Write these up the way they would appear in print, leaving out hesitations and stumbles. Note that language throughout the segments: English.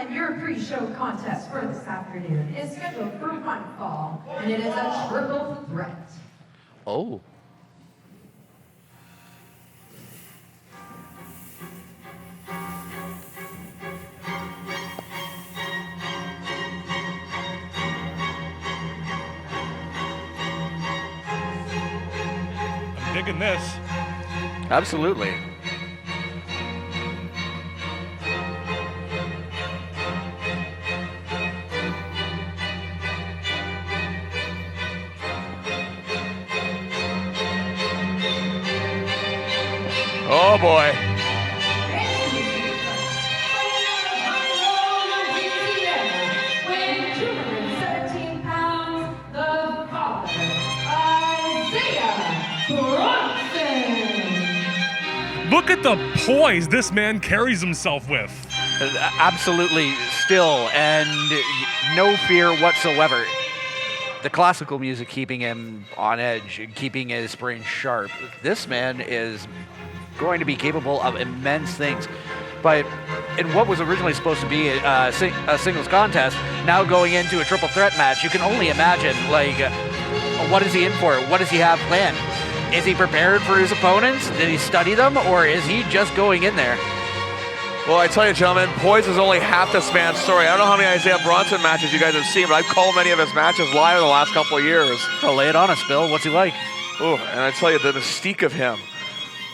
And your pre-show contest for this afternoon is scheduled for one fall, and it is a triple threat. Oh. I'm digging this. Absolutely. Oh boy. Weighing 217 pounds, the father, ISEAH Bronson. Look at the poise this man carries himself with. Absolutely still and no fear whatsoever. The classical music keeping him on edge, keeping his brain sharp. This man is going to be capable of immense things. But in what was originally supposed to be a singles contest, now going into a triple threat match, you can only imagine, like, what is he in for? What does he have planned? Is he prepared for his opponents? Did he study them? Or is he just going in there? Well, I tell you, gentlemen, poise is only half this man's story. I don't know how many ISEAH Bronson matches you guys have seen, but I've called many of his matches live in the last couple of years. Oh, lay it on us, Bill. What's he like? Oh, and I tell you, the mystique of him,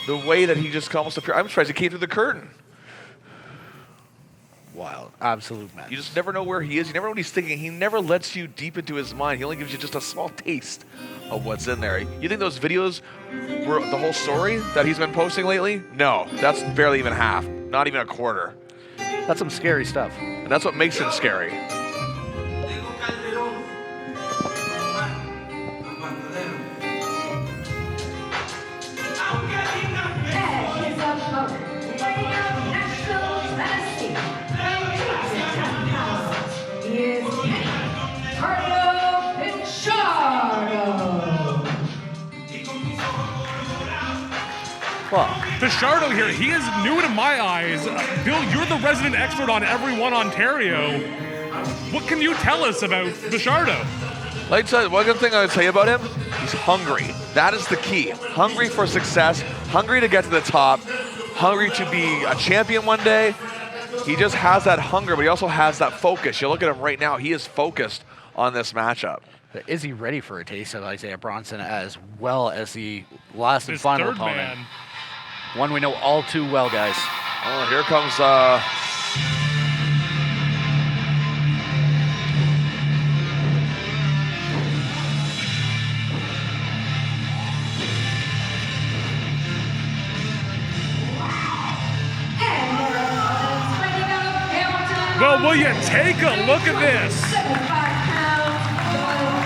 the way that he just almost appeared. I'm surprised he came through the curtain. Wild. Absolute man. You just never know where he is. You never know what he's thinking. He never lets you deep into his mind. He only gives you just a small taste of what's in there. You think those videos were the whole story that he's been posting lately? No, that's barely even half. Not even a quarter. That's some scary stuff. And that's what makes him scary. PICHARDO here, he is new to my eyes. Bill, you're the resident expert on everyone Ontario. What can you tell us about PICHARDO? Like I said, one good thing I would tell you about him, he's hungry. That is the key. Hungry for success, hungry to get to the top, hungry to be a champion one day. He just has that hunger, but he also has that focus. You look at him right now, he is focused on this matchup. Is he ready for a taste of ISEAH Bronson as well as the last and His final third opponent? man. One we know all too well, guys. Oh, here comes Well, will you take a look at this? 75 pounds, the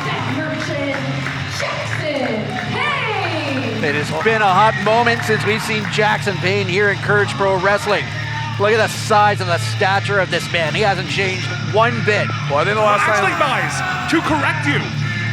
deck merchant, JAXON Payne. It has been a hot moment since we've seen JAXON Payne here in Courage Pro Wrestling. Look at the size and the stature of this man. He hasn't changed one bit. well, I think the last Actually, time. guys, to correct you,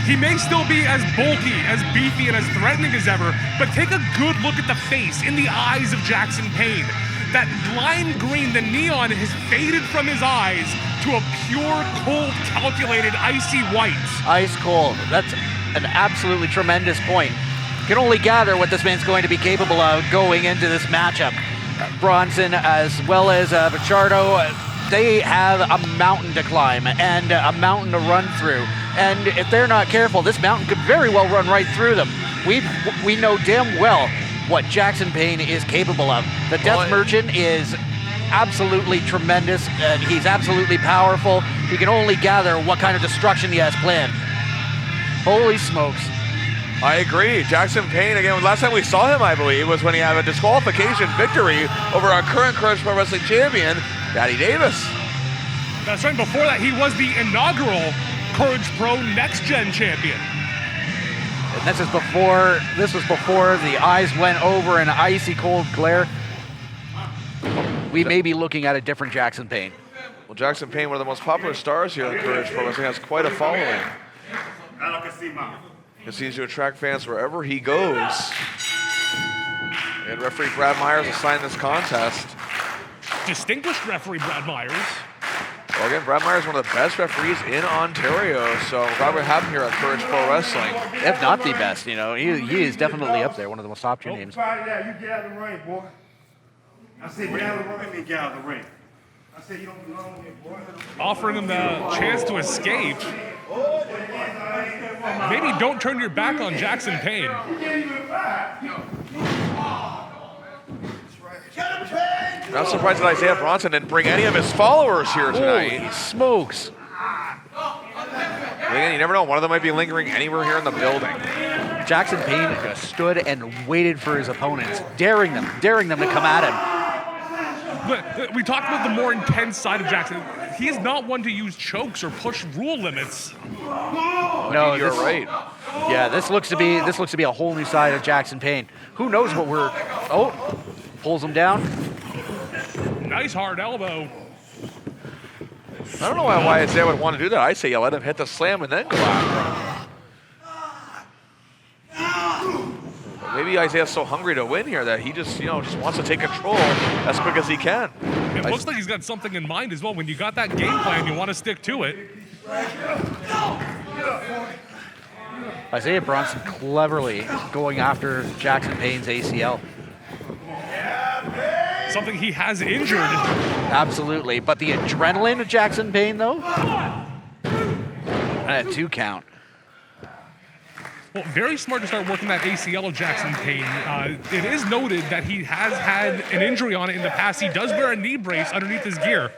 he may still be as bulky, as beefy, and as threatening as ever, but take a good look at the face, in the eyes of JAXON Payne. That lime green, the neon, has faded from his eyes to a pure, cold, calculated, icy white. Ice cold. That's an absolutely tremendous point. Can only gather what this man's going to be capable of going into this matchup. Bronson, as well as PICHARDO, they have a mountain to climb and a mountain to run through. And if they're not careful, this mountain could very well run right through them. We know damn well what JAXON Payne is capable of. The Death Merchant is absolutely tremendous, and he's absolutely powerful. You can only gather what kind of destruction he has planned. Holy smokes. I agree. JAXON Payne, again, last time we saw him, I believe, was when he had a disqualification victory over our current Courage Pro Wrestling champion, Daddy Davis. That's right, before that, he was the inaugural Courage Pro Next Gen champion. And this was before the eyes went over an icy cold glare. We may be looking at a different JAXON Payne. Well, JAXON Payne, one of the most popular stars here in Courage Pro Wrestling, has quite a following. He seems to attract fans wherever he goes. And referee Brad Myers assigned this contest. Distinguished referee Brad Myers. Well, again, Brad Meyer is one of the best referees in Ontario, so I'm glad we have him here at Courage Pro Wrestling. If not the best, you know, he is definitely up there, one of the most top-tier names. You get out of the ring, boy. I said get out of the ring. Get out of the ring. I said you don't belong here, boy. Offering him the chance to escape. Maybe don't turn your back on Jackson Payne. I'm surprised that Isaiah Bronson didn't bring any of his followers here tonight. Holy smokes. Again, you never know. One of them might be lingering anywhere here in the building. Jackson Payne just stood and waited for his opponents, daring them to come at him. But we talked about the more intense side of Jackson. He is not one to use chokes or push rule limits. No, You're right. Yeah, this looks to be a whole new side of Jackson Payne. Who knows what we're... Oh, pulls him down. Nice hard elbow. I don't know why Isaiah would want to do that. I say you let him hit the slam and then go after him. Maybe Isaiah's so hungry to win here that he just wants to take control as quick as he can. It looks like he's got something in mind as well. When you got that game plan, you want to stick to it. Isaiah Bronson cleverly going after Jackson Payne's ACL. Something he has injured. Absolutely, but the adrenaline of Jackson Payne, though, and a 2 count. Well, very smart to start working that ACL of Jackson Payne. It is noted that he has had an injury on it in the past. He does wear a knee brace underneath his gear.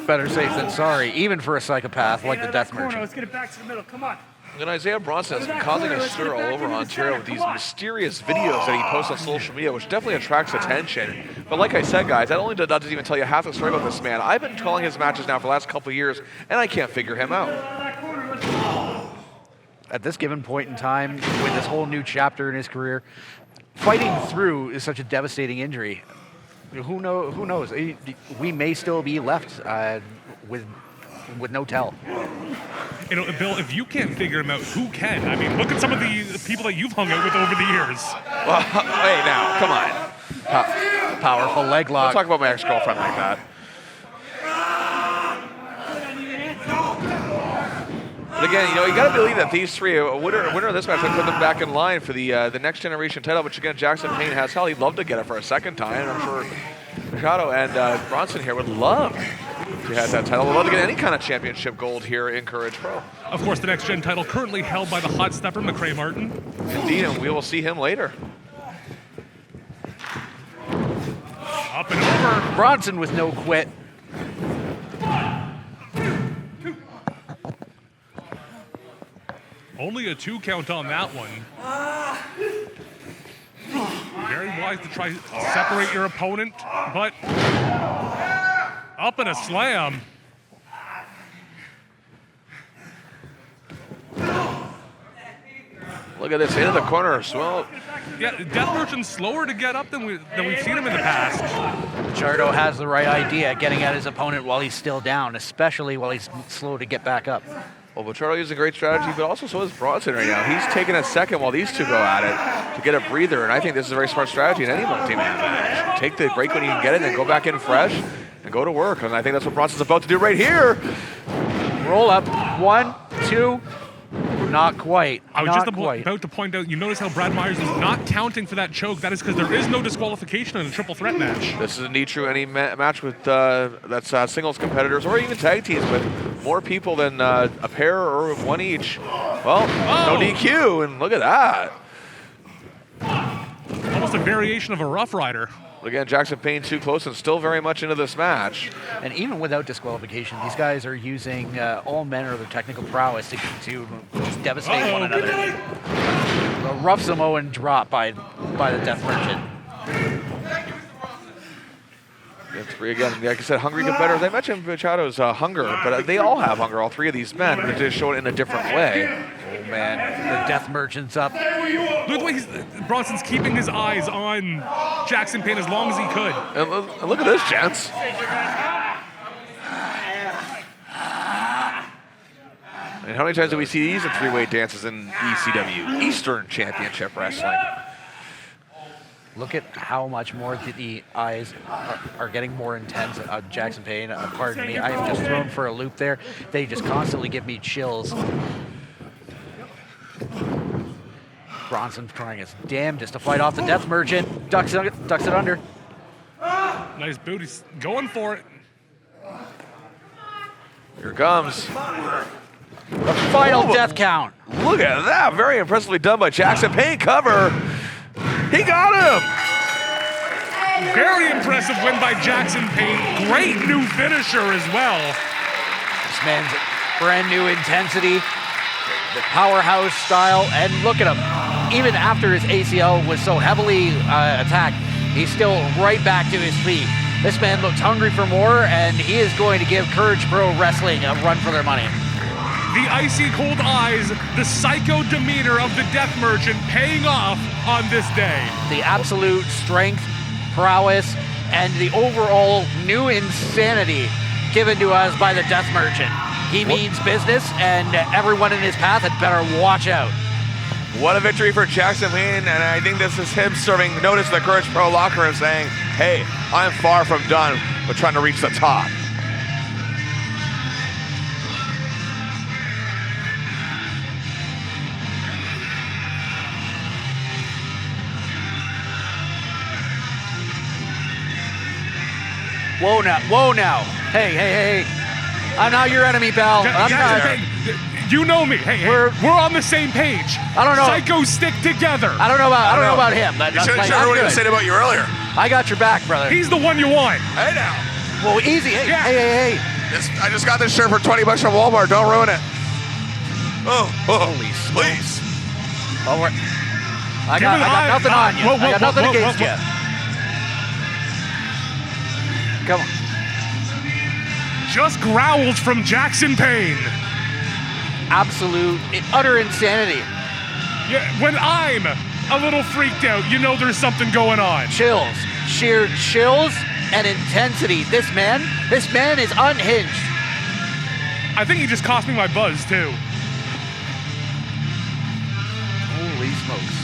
Better safe than sorry, even for a psychopath like the Death Merchant. Let's get it back to the middle. Come on. And Isaiah Bronson has been causing a stir all over Ontario with these mysterious videos that he posts on social media, which definitely attracts attention. But like I said, guys, that doesn't even tell you half the story about this man. I've been calling his matches now for the last couple of years, and I can't figure him out. At this given point in time, with this whole new chapter in his career, fighting through is such a devastating injury. Who knows? We may still be left with no tell. You know, Bill, if you can't figure him out, who can? I mean, look at some of the people that you've hung out with over the years. Well, hey, now, come on. Powerful leg Don't lock. talk about my ex-girlfriend like that. But again, you got to believe that these three, a winner of this match, would put them back in line for the next generation title, which again, Jackson Payne has. Hell, he'd love to get it for a second time. I'm sure PICHARDO and Bronson here would love to have that title. Would love to get any kind of championship gold here in Courage Pro. Of course, the next gen title currently held by the hot stepper, McCray Martin. Indeed, and we will see him later. Up and over. Bronson with no quit. Only a 2 count on that one. Very wise to try to separate your opponent, but up and a slam. Look at this, into the corner. Well, Yeah, Death Merchant's slower to get up than we've seen him in the past. PICHARDO has the right idea, getting at his opponent while he's still down, especially while he's slow to get back up. well, PICHARDO using a great strategy, but also so is Bronson right now. He's taking a second while these two go at it to get a breather, and I think this is a very smart strategy in any multi-man match. Take the break when you can get it, and then go back in fresh and go to work, and I think that's what Bronson's about to do right here. Roll up, 1, 2, not quite. I was not just quite. about to point out, you notice how Brad Myers was not counting for that choke. That is because there is no disqualification in a triple threat match. This is indeed true. Any match with that's singles competitors or even tag teams with more people than a pair or one each. Well, no DQ, and look at that. Almost a variation of a Rough Rider. Again, Jackson Payne too close and still very much into this match. And even without disqualification, these guys are using all manner of their technical prowess to just devastate one another. A rough Samoan drop by the Death Merchant. And three again, like I said, hungry competitors. I mentioned PICHARDO's hunger, but they all have hunger, all three of these men, but they just show it in a different way. Oh man, the Death Merchant's up. Look at the way Bronson's keeping his eyes on Jackson Payne as long as he could. And look at this, gents. And how many times do we see these in three-way dances in ECW, Eastern Championship Wrestling? Look at how much more the eyes are getting more intense. Jackson Payne, pardon me, I am just thrown for a loop there. They just constantly give me chills. Bronson trying his damnedest to fight off the Death Merchant. Ducks it under. Nice boot. He's going for it. Here it comes. The final death count. Look at that. Very impressively done by Jackson Payne. Cover. He got him. Very impressive win by Jackson Payne. Great new finisher as well. This man's brand new intensity, the powerhouse style, and look at him. Even after his ACL was so heavily attacked, he's still right back to his feet. This man looks hungry for more, and he is going to give Courage Pro Wrestling a run for their money. The icy cold eyes, the psycho demeanor of the Death Merchant paying off on this day. The absolute strength, prowess, and the overall new insanity given to us by the Death Merchant. He means business, and everyone in his path had better watch out. What a victory for Jackson Payne, and I think this is him serving notice to the Courage Pro locker room saying, hey, I'm far from done with trying to reach the top. Whoa now. Hey. I'm not your enemy, pal. I'm Jackson not. Payne, you know me. Hey, we're on the same page. I don't know. Psychos stick together. I don't know about him. You should have heard what he was saying about you earlier. I got your back, brother. He's the one you want. Hey now. Well, easy. Hey, Yeah. hey. I just got this shirt for $20 from Walmart. Don't ruin it. Oh, Holy please. Oh, I got nothing on you. I got nothing against you. Come on. Just growls from Jackson Payne. Absolute, utter insanity. Yeah, when I'm a little freaked out, you know there's something going on. Chills. Sheer chills and intensity. This man is unhinged. I think he just cost me my buzz, too. Holy smokes.